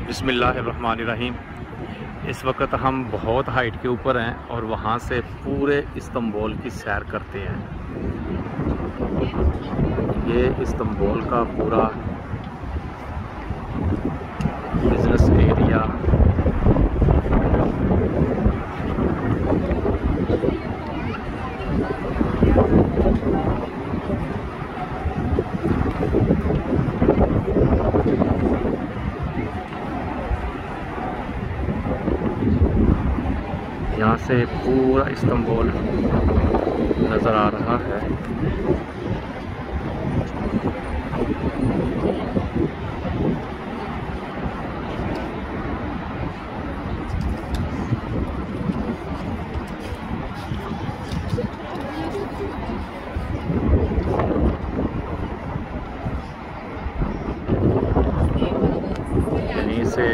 बिस्मिल्लाहिर्रहमानिर्रहीम। इस वक्त हम बहुत हाइट के ऊपर हैं और वहाँ से पूरे इस्तांबुल की सैर करते हैं। ये इस्तांबुल का पूरा बिजनेस एरिया, यहाँ से पूरा इस्तांबुल नज़र आ रहा है। यहीं से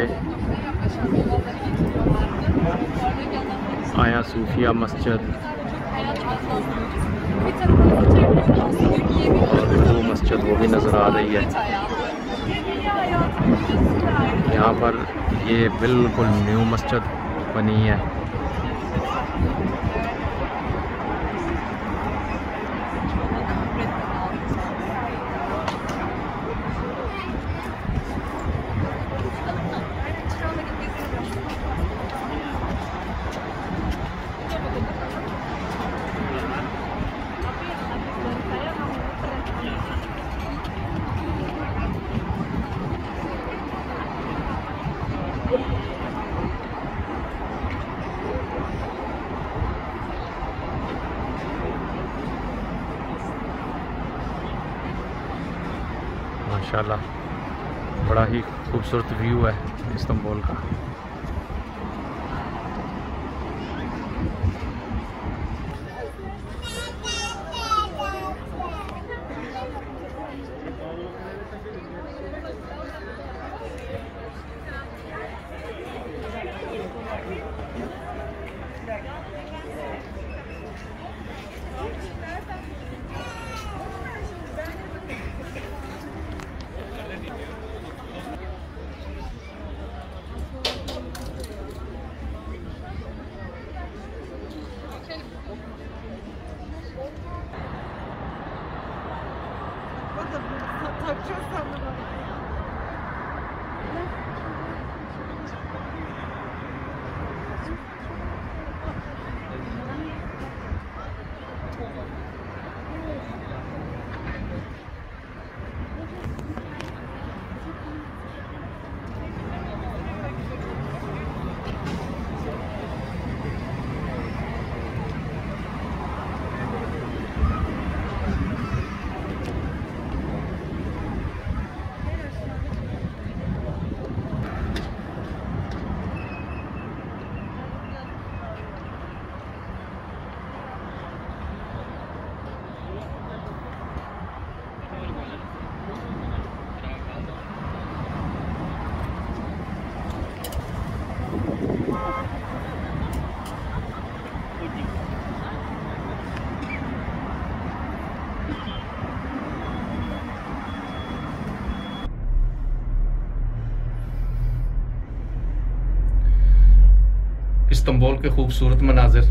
आया सूफिया मस्जिद और वो मस्जिद वो भी नज़र आ रही है। यहाँ पर ये बिल्कुल न्यू मस्जिद बनी है। माशाल्लाह बड़ा ही खूबसूरत व्यू है इस्तांबुल का। इस्तांबुल के खूबसूरत मनाजिर